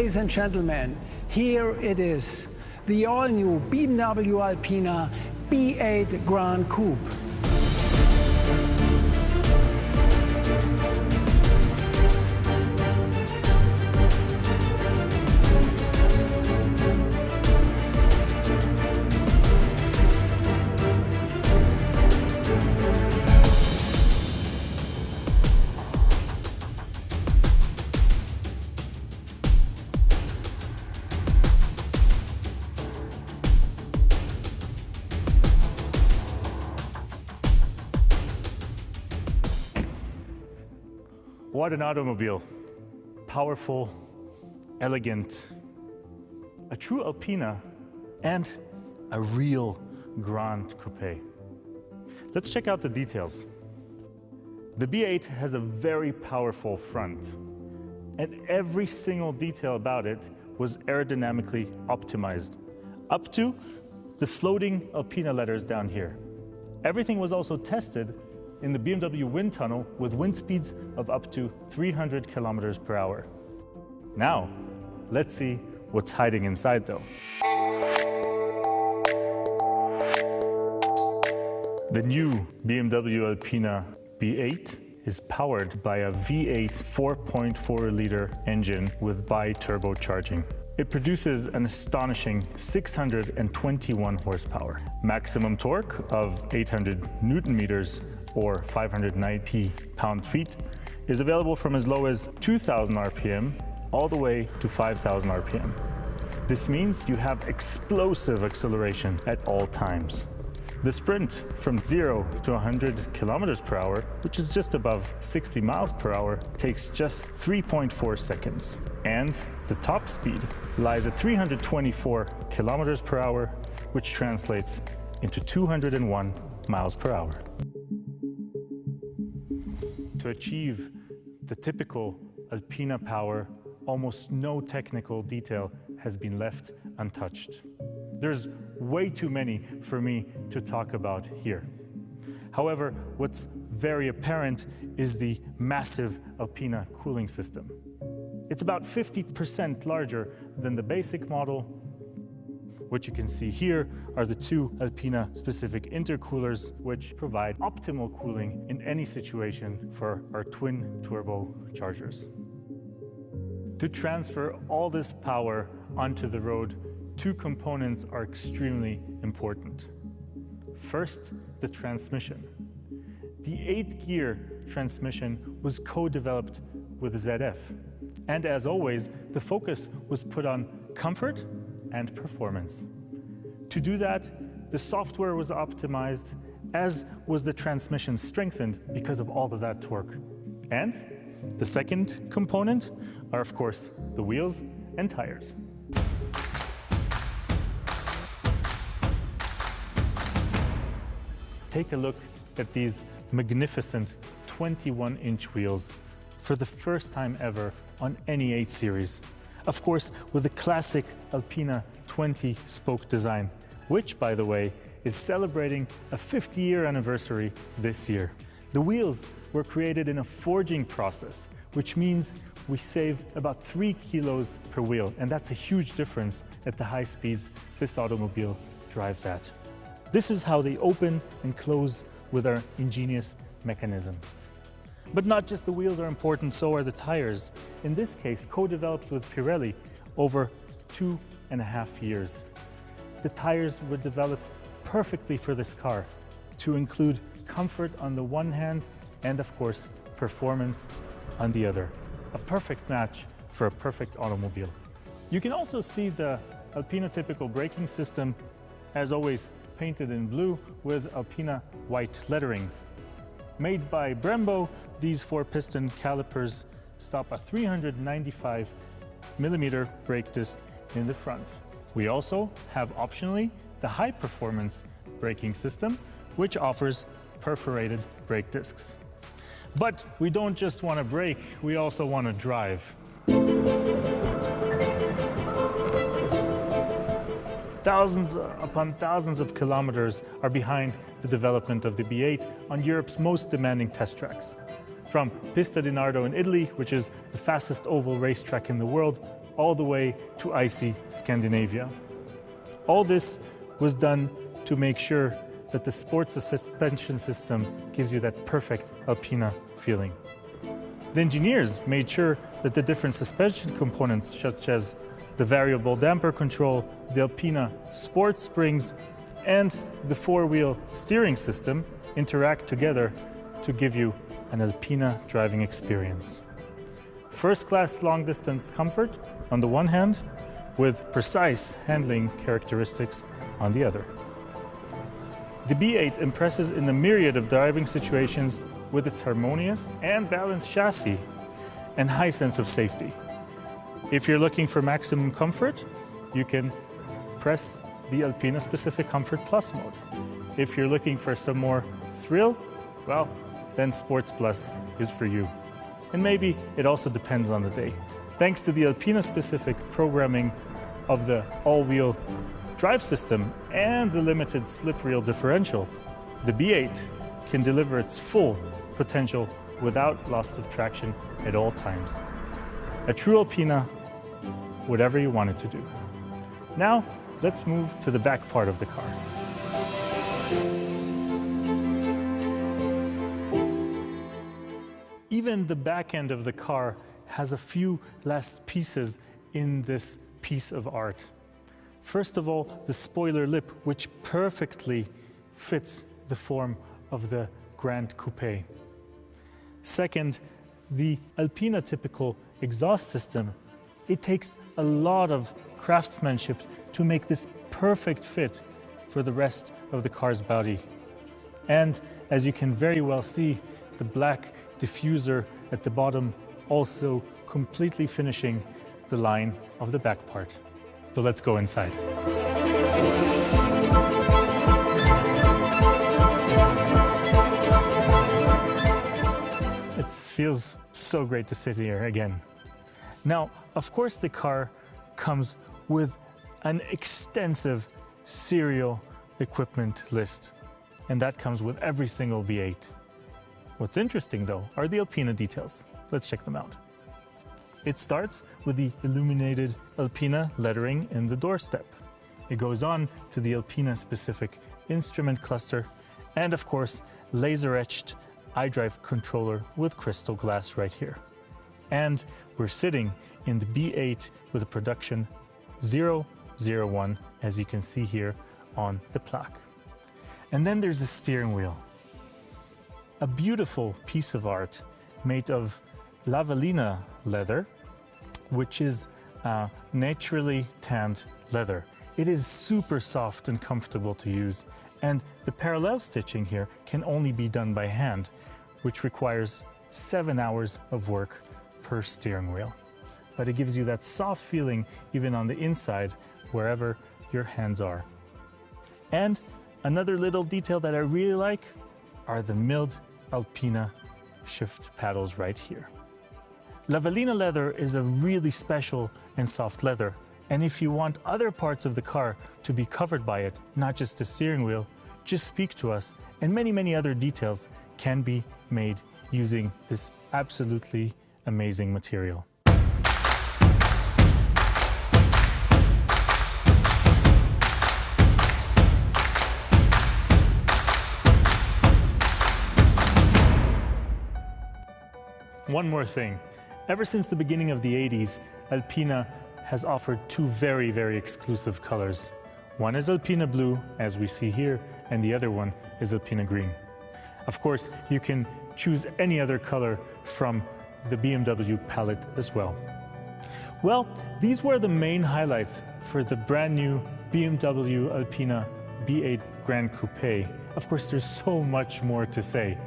Ladies and gentlemen, here it is, the all-new BMW Alpina B8 Gran Coupe. What an automobile. Powerful, elegant, a true Alpina, and a real Gran Coupe. Let's check out the details. The B8 has a very powerful front, and every single detail about it was aerodynamically optimized, up to the floating Alpina letters down here. Everything was also tested in the BMW wind tunnel with wind speeds of up to 300 kilometers per hour. Now, let's see what's hiding inside though. The new BMW Alpina B8 is powered by a V8 4.4-liter engine with bi-turbocharging. It produces an astonishing 621 horsepower, maximum torque of 800 Newton meters or 590 pound-feet is available from as low as 2,000 RPM all the way to 5,000 RPM. This means you have explosive acceleration at all times. The sprint from 0 to 100 kilometers per hour, which is just above 60 miles per hour, takes just 3.4 seconds. And the top speed lies at 324 kilometers per hour, which translates into 201 miles per hour. To achieve the typical Alpina power, almost no technical detail has been left untouched. There's way too many for me to talk about here. However, what's very apparent is the massive Alpina cooling system. It's about 50% larger than the basic model. What you can see here are the two Alpina-specific intercoolers, which provide optimal cooling in any situation for our twin turbo chargers. To transfer all this power onto the road, two components are extremely important. First, the transmission. The 8-gear transmission was co-developed with ZF. And as always, the focus was put on comfort and performance. To do that, the software was optimized, as was the transmission strengthened because of all of that torque. And the second component are, of course, the wheels and tires. Take a look at these magnificent 21-inch wheels for the first time ever on any 8 Series. Of course, with the classic Alpina 20-spoke design, which, by the way, is celebrating a 50-year anniversary this year. The wheels were created in a forging process, which means we save about 3 kilos per wheel, and that's a huge difference at the high speeds this automobile drives at. This is how they open and close with our ingenious mechanism. But not just the wheels are important, so are the tires. In this case, co-developed with Pirelli over 2.5 years. The tires were developed perfectly for this car to include comfort on the one hand and, of course, performance on the other. A perfect match for a perfect automobile. You can also see the Alpina typical braking system, as always, painted in blue with Alpina white lettering. Made by Brembo, these 4-piston calipers stop a 395mm brake disc in the front. We also have optionally the high-performance braking system, which offers perforated brake discs. But we don't just want to brake, we also want to drive. Thousands upon thousands of kilometers are behind the development of the B8 on Europe's most demanding test tracks. From Pista di Nardo in Italy, which is the fastest oval racetrack in the world, all the way to icy Scandinavia. All this was done to make sure that the sports suspension system gives you that perfect Alpina feeling. The engineers made sure that the different suspension components, such as the variable damper control, the Alpina sport springs, and the four-wheel steering system interact together to give you an Alpina driving experience. First-class long-distance comfort on the one hand, with precise handling characteristics on the other. The B8 impresses in a myriad of driving situations with its harmonious and balanced chassis and high sense of safety. If you're looking for maximum comfort, you can press the Alpina Specific Comfort Plus mode. If you're looking for some more thrill, well, then Sports Plus is for you. And maybe it also depends on the day. Thanks to the Alpina specific programming of the all-wheel drive system and the limited slip reel differential, the B8 can deliver its full potential without loss of traction at all times. A true Alpina, whatever you want it to do. Now, let's move to the back part of the car. Even the back end of the car has a few last pieces in this piece of art. First of all, the spoiler lip, which perfectly fits the form of the Grand Coupe. Second, the Alpina typical exhaust system. It takes a lot of craftsmanship to make this perfect fit for the rest of the car's body. And as you can very well see, the black diffuser at the bottom also completely finishing the line of the back part. So let's go inside. It feels so great to sit here again. Now, of course, the car comes with an extensive serial equipment list, and that comes with every single B8. What's interesting, though, are the Alpina details. Let's check them out. It starts with the illuminated Alpina lettering in the doorstep. It goes on to the Alpina-specific instrument cluster, and of course, laser-etched iDrive controller with crystal glass right here. And we're sitting in the B8 with a production 001, as you can see here on the plaque. And then there's the steering wheel. A beautiful piece of art made of Lavellina leather, which is naturally tanned leather. It is super soft and comfortable to use, and the parallel stitching here can only be done by hand, which requires 7 hours of work per steering wheel. But it gives you that soft feeling even on the inside, wherever your hands are. And another little detail that I really like are the milled Alpina shift paddles right here. Lavellina leather is a really special and soft leather, and if you want other parts of the car to be covered by it, not just the steering wheel, just speak to us, and many other details can be made using this absolutely amazing material. One more thing. Ever since the beginning of the 80s, Alpina has offered two very exclusive colors. One is Alpina Blue, as we see here, and the other one is Alpina Green. Of course, you can choose any other color from the BMW palette as well. Well, these were the main highlights for the brand new BMW Alpina B8 Gran Coupe. Of course, there's so much more to say.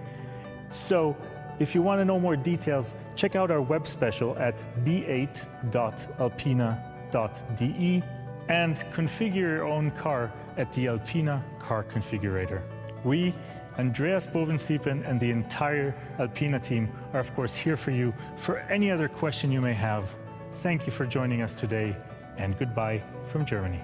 So, if you want to know more details, check out our web special at b8.alpina.de and configure your own car at the Alpina Car Configurator. We, Andreas Bovensiepen, and the entire Alpina team are of course here for you for any other question you may have. Thank you for joining us today, and goodbye from Germany.